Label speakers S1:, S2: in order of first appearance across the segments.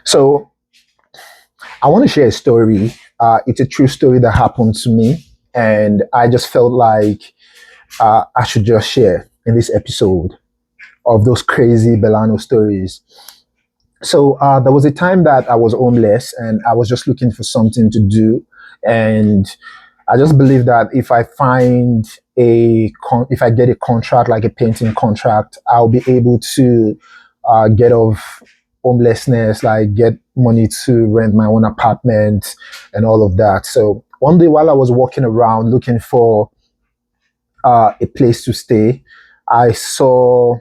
S1: So I want to share a story. It's a true story that happened to me, and I just felt like I should just share in this episode of those crazy Belano stories. So there was a time that I was homeless and I was just looking for something to do, and I just believe that if I find if I get a contract like a painting contract, I'll be able to get off homelessness, like get money to rent my own apartment and all of that. So one day while I was walking around looking for a place to stay, I saw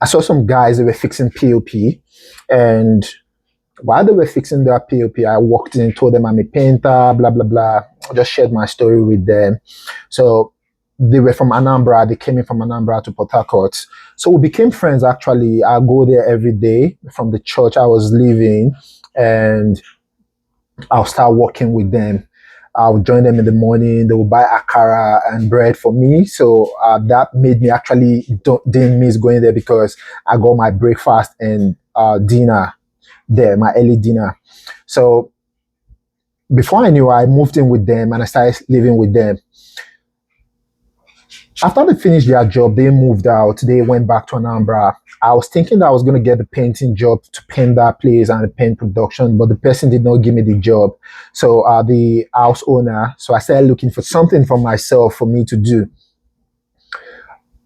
S1: I saw some guys that were fixing POP, and while they were fixing their POP, I walked in, told them I'm a painter, blah blah blah. I just shared my story with them. So they were from Anambra. They came in from Anambra to Port Harcourt. So we became friends. Actually, I go there every day from the church I was leaving, and I'll start working with them. I'll join them in the morning. They will buy akara and bread for me. So that made me actually didn't miss going there because I got my breakfast and dinner there, my early dinner. So before I knew, I moved in with them and I started living with them. After they finished their job, they moved out. They went back to Anambra. I was thinking that I was going to get the painting job to paint that place and the paint production, but the person did not give me the job. So the house owner, so I started looking for something for myself for me to do.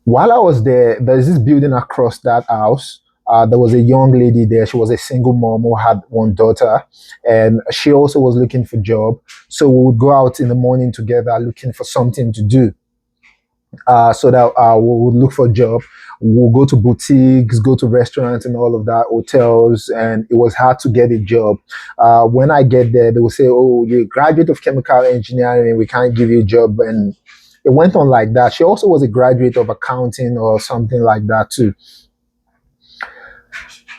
S1: While I was there, there's this building across that house. There was a young lady there. She was a single mom who had one daughter, and she also was looking for job. So we would go out in the morning together looking for something to do. So that we would look for a job. We'll go to boutiques, go to restaurants and all of that, hotels, and it was hard to get a job. When I get there, they will say, "Oh, you're a graduate of chemical engineering. We can't give you a job." And it went on like that. She also was a graduate of accounting or something like that too.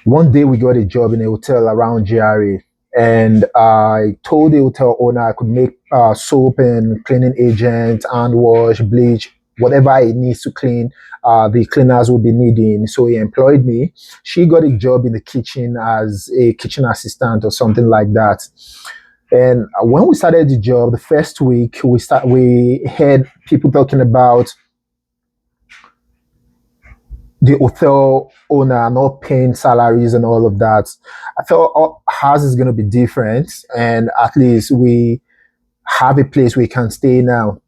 S1: One day we got a job in a hotel around GRA, and I told the hotel owner I could make soap and cleaning agent, hand wash, bleach, whatever it needs to clean. The cleaners will be needing. So he employed me. She got a job in the kitchen as a kitchen assistant or something like that. And when we started the job, the first week we heard people talking about the hotel owner not paying salaries and all of that. I thought ours is going to be different, and at least we have a place we can stay now.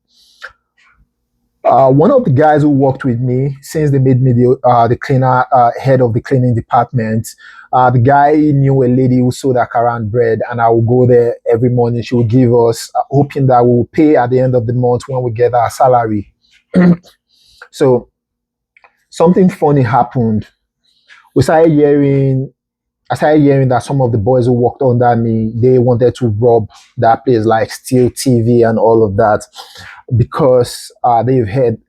S1: One of the guys who worked with me, since they made me the cleaner head of the cleaning department, the guy knew a lady who sold akara and bread, and I would go there every morning. She would give us, hoping that we will pay at the end of the month when we get our salary. So something funny happened. We started hearing I started hearing that some of the boys who worked under me, they wanted to rob that place, like steal TV and all of that, because they've heard,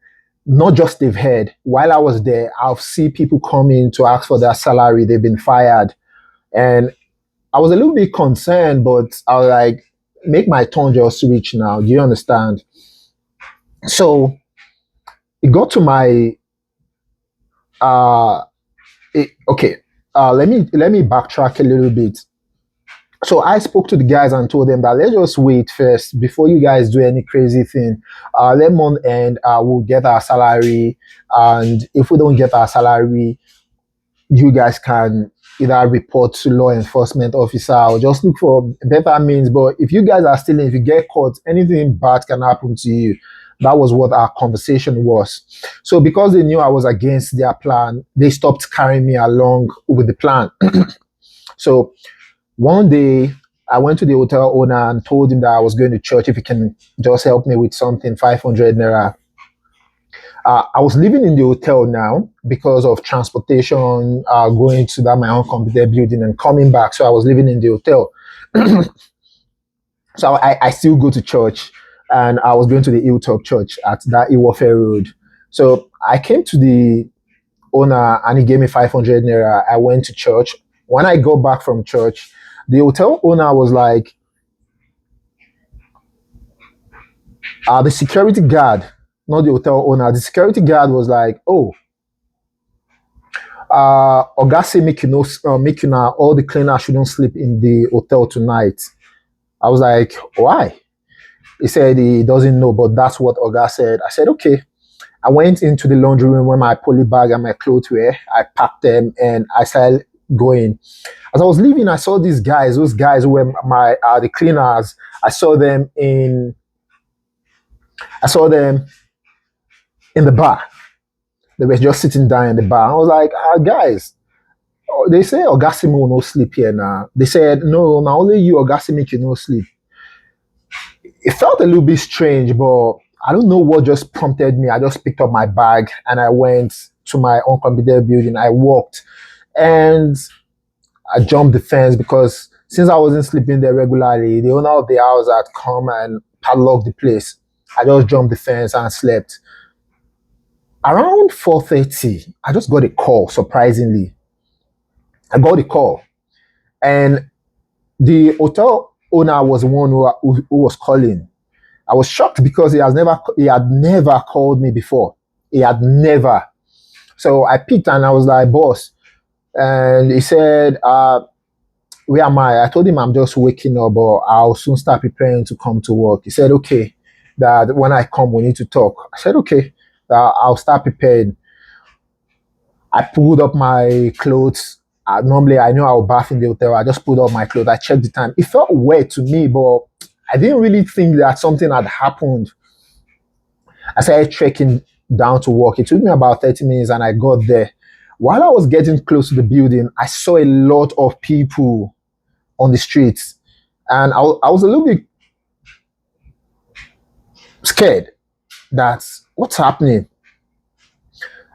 S1: not just they've heard, while I was there, I'll see people come in to ask for their salary. They've been fired. And I was a little bit concerned, but I was like, make my tongue just reach now. Do you understand? So it got to my, uh, okay, let me backtrack a little bit. So I spoke to the guys and told them that let's just wait first before you guys do any crazy thing. Let month end, we'll get our salary, and if we don't get our salary, you guys can either report to law enforcement officer or just look for better means. But if you guys are stealing, if you get caught, anything bad can happen to you. That was what our conversation was. So because they knew I was against their plan, they stopped carrying me along with the plan. So one day, I went to the hotel owner and told him that I was going to church, if he can just help me with something, 500 naira. I was living in the hotel now because of transportation, going to that my own computer building and coming back. So I was living in the hotel. So I still go to church, and I was going to the Hilltop Church at that Iwofe Road. So I came to the owner and he gave me 500 naira. I went to church. When I got back from church, the hotel owner was like, the security guard, not the hotel owner, the security guard was like, oh, Oga say make you know, make you now all the cleaners shouldn't sleep in the hotel tonight. I was like, why? He said he doesn't know, but that's what Oga said. I said, okay. I went into the laundry room where my poly bag and my clothes were. I packed them and I started going. As I was leaving, I saw these guys. Those guys who were my the cleaners. I saw them in. I saw them in the bar. They were just sitting down in the bar. I was like, guys, oh, they say Ogasimi will no sleep here now. They said, no, not only you, Ogasimi can no sleep. It felt a little bit strange, but I don't know what just prompted me. I just picked up my bag and I went to my uncomputed building. I walked and I jumped the fence because since I wasn't sleeping there regularly, the owner of the house had come and padlocked the place. I just jumped the fence and slept. Around 4:30, I just got a call, surprisingly. I got a call. And the hotel owner was the one who was calling. I was shocked because he had never called me before. He had never. So I picked and I was like, boss. And he said, where am I? I told him I'm just waking up, but I'll soon start preparing to come to work. He said, okay, that when I come, we need to talk. I said, okay, that I'll start preparing. I pulled up my clothes. Normally, I know I'll bath in the hotel. I just pulled up my clothes. I checked the time. It felt wet to me, but I didn't really think that something had happened. I started trekking down to work. It took me about 30 minutes and I got there. While I was getting close to the building, I saw a lot of people on the streets. And I was a little bit scared that what's happening.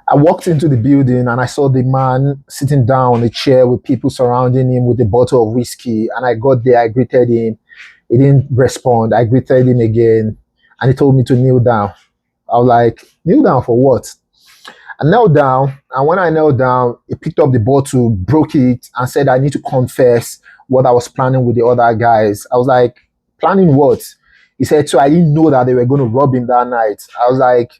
S1: I walked into the building and I saw the man sitting down on a chair with people surrounding him with a bottle of whiskey. And I got there, I greeted him. He didn't respond. I greeted him again and he told me to kneel down. I was like, kneel down for what? I knelt down, and when I knelt down, he picked up the bottle, broke it, and said, I need to confess what I was planning with the other guys. I was like, planning what? He said, so I didn't know that they were going to rob him that night. I was like,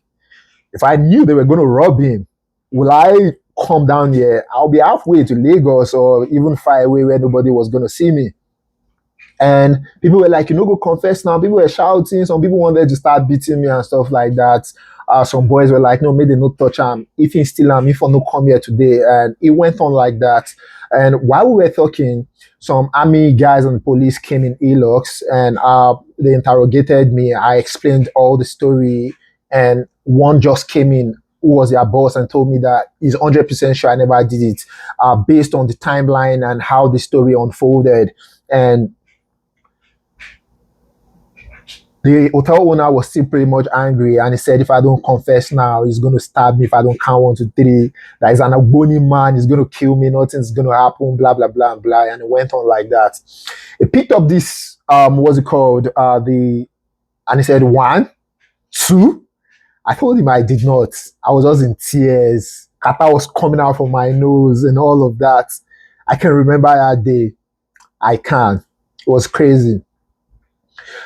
S1: if I knew they were going to rob him, will I come down here? I'll be halfway to Lagos or even far away where nobody was going to see me. And people were like, go confess now. People were shouting. Some people wanted to start beating me and stuff like that. Some boys were like, no, maybe they not touch him. If he's still him, if I no come here today. And it went on like that. And while we were talking, some army guys and police came in Elox and they interrogated me. I explained all the story. And one just came in who was their boss and told me that he's 100% sure I never did it based on the timeline and how the story unfolded. And the hotel owner was still pretty much angry and he said, if I don't confess now, he's going to stab me if I don't count 1, 2, 3. That he's an Agboni man, he's going to kill me, nothing's going to happen, blah, blah, blah, blah. And it went on like that. He picked up this, what's it called? And he said, 1, 2. I told him I did not. I was just in tears. Kata was coming out from my nose and all of that. I can remember that day. I can. It was crazy.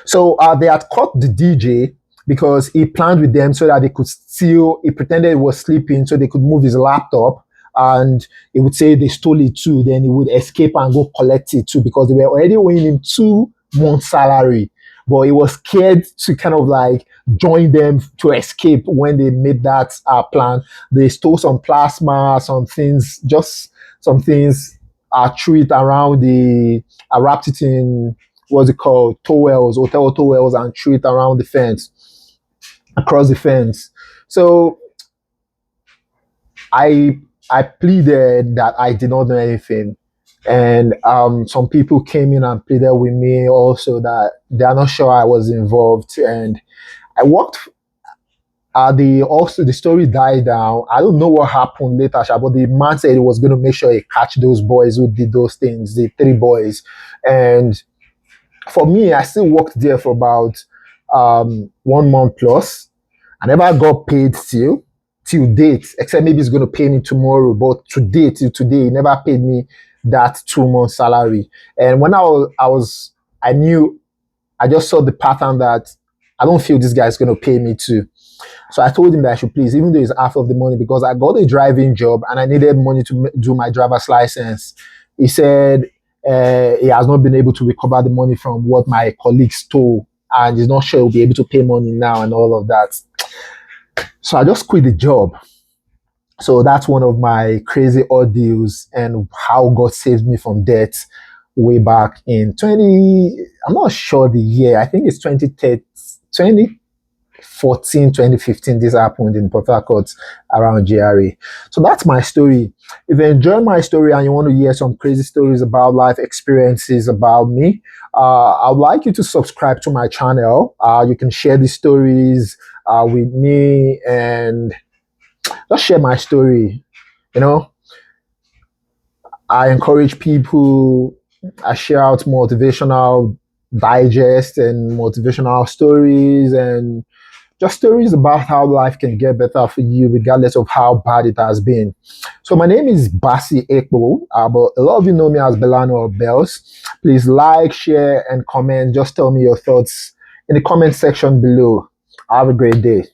S1: So they had caught the DJ because he planned with them so that they could steal. He pretended he was sleeping so they could move his laptop and he would say they stole it too. Then he would escape and go collect it too because they were already owing him 2 months' salary. But he was scared to kind of like join them to escape when they made that plan. They stole some plasma, some things, just some things, threw it around wrapped it in what's it called, towels, hotel towels, and threw it around the fence, across the fence. So I pleaded that I did not know anything. And some people came in and pleaded with me also that they are not sure I was involved. And I walked. The story died down. I don't know what happened later, but the man said he was going to make sure he catch those boys who did those things, the 3 boys. And for me, I still worked there for about 1 month plus. I never got paid till date, except maybe he's going to pay me tomorrow. But to date, till today, he never paid me that 2 month salary. And when I knew, I just saw the pattern that I don't feel this guy is going to pay me too. So I told him that I should please, even though it's half of the money, because I got a driving job and I needed money to do my driver's license. He said he has not been able to recover the money from what my colleagues stole, and he's not sure he'll be able to pay money now and all of that. So I just quit the job. So that's one of my crazy ordeals and how God saved me from debt way back in 20, I'm not sure the year. I think it's 2014, 2015. This happened in Port Harcourt around GRA. So that's my story. If you enjoy my story and you want to hear some crazy stories about life experiences about me, I'd like you to subscribe to my channel. You can share these stories with me and just share my story. You know, I encourage people. I share out motivational digest and motivational stories and just stories about how life can get better for you regardless of how bad it has been. So my name is Basi Ekbo, but a lot of you know me as Belano or Bells. Please like, share, and comment. Just tell me your thoughts in the comment section below. Have a great day.